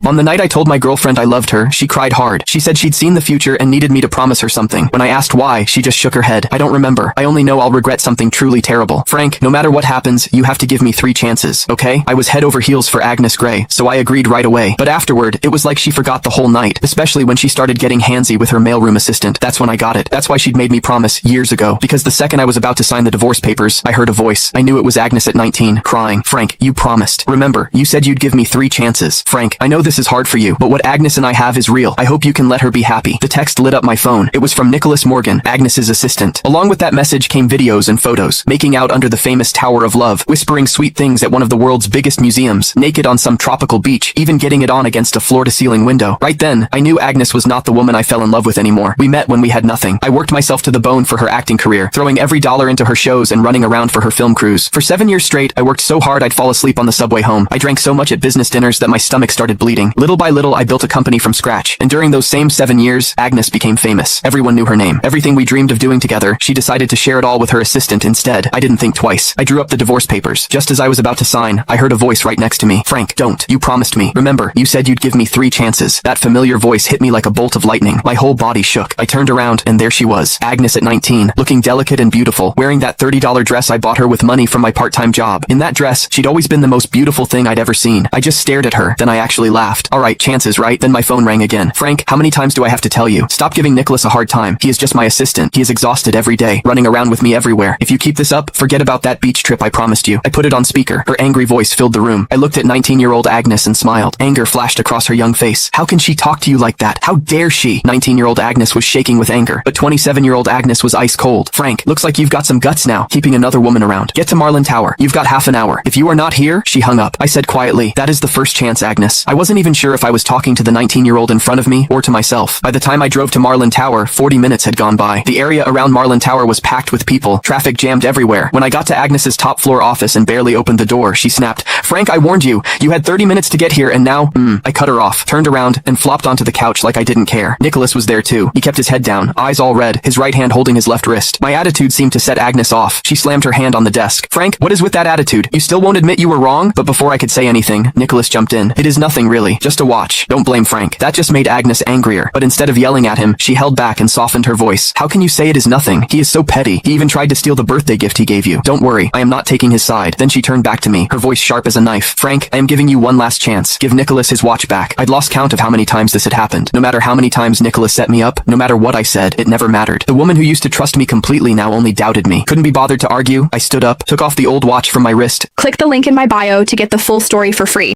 On the night I told my girlfriend I loved her, she cried hard. She said she'd seen the future and needed me to promise her something. When I asked why, she just shook her head. I don't remember. I only know I'll regret something truly terrible. Frank, no matter what happens, you have to give me 3 chances, okay? I was head over heels for Agnes Grey, so I agreed right away. But afterward, it was like she forgot the whole night, especially when she started getting handsy with her mailroom assistant. That's when I got it. That's why she'd made me promise years ago. Because the second I was about to sign the divorce papers, I heard a voice. I knew it was Agnes at 19, crying. Frank, you promised. Remember, you said you'd give me 3 chances. Frank, I know this is hard for you, but what Agnes and I have is real. I hope you can let her be happy. The text lit up my phone. It was from Nicholas Morgan, Agnes's assistant. Along with that message came videos and photos, making out under the famous Tower of Love, whispering sweet things at one of the world's biggest museums, naked on some tropical beach, even getting it on against a floor-to-ceiling window. Right then, I knew Agnes was not the woman I fell in love with anymore. We met when we had nothing. I worked myself to the bone for her acting career, throwing every dollar into her shows and running around for her film crews. For 7 years straight, I worked so hard I'd fall asleep on the subway home. I drank so much at business dinners that my stomach started bleeding. Little by little, I built a company from scratch, and during those same 7 years, Agnes became famous. Everyone knew her name. Everything we dreamed of doing together, she decided to share it all with her assistant instead. I didn't think twice. I drew up the divorce papers. Just as I was about to sign, I heard a voice right next to me. Frank, don't. You promised me. Remember, you said you'd give me 3 chances. That familiar voice hit me like a bolt of lightning. My whole body shook. I turned around, and there she was. Agnes at 19, looking delicate and beautiful, wearing that $30 dress I bought her with money from my part-time job. In that dress, she'd always been the most beautiful thing I'd ever seen. I just stared at her, then I actually laughed. Alright, chances, right? Then my phone rang again. Frank, how many times do I have to tell you? Stop giving Nicholas a hard time. He is just my assistant. He is exhausted every day, running around with me everywhere. If you keep this up, forget about that beach trip I promised you. I put it on speaker. Her angry voice filled the room. I looked at 19-year-old Agnes and smiled. Anger flashed across her young face. How can she talk to you like that? How dare she? 19-year-old Agnes was shaking with anger, but 27-year-old Agnes was ice cold. Frank, looks like you've got some guts now, keeping another woman around. Get to Marlin Tower. You've got half an hour. If you are not here, she hung up. I said quietly, that is the first chance, Agnes. I wasn't even sure if I was talking to the 19-year-old in front of me or to myself. By the time I drove to Marlin Tower, 40 minutes had gone by. The area around Marlin Tower was packed with people. Traffic jammed everywhere. When I got to Agnes's top floor office and barely opened the door, she snapped, Frank, I warned you. You had 30 minutes to get here and now, I cut her off, turned around, and flopped onto the couch like I didn't care. Nicholas was there too. He kept his head down, eyes all red, his right hand holding his left wrist. My attitude seemed to set Agnes off. She slammed her hand on the desk. Frank, what is with that attitude? You still won't admit you were wrong? But before I could say anything, Nicholas jumped in. It is nothing really, just a watch. Don't blame Frank. That just made Agnes angrier. But instead of yelling at him, she held back and softened her voice. How can you say it is nothing? He is so petty. He even tried to steal the birthday gift he gave you. Don't worry, I am not taking his side. Then she turned back to me, her voice sharp as a knife. Frank, I am giving you one last chance. Give Nicholas his watch back. I'd lost count of how many times this had happened. No matter how many times Nicholas set me up, no matter what I said, it never mattered. The woman who used to trust me completely now only doubted me. Couldn't be bothered to argue. I stood up, took off the old watch from my wrist. Click the link in my bio to get the full story for free.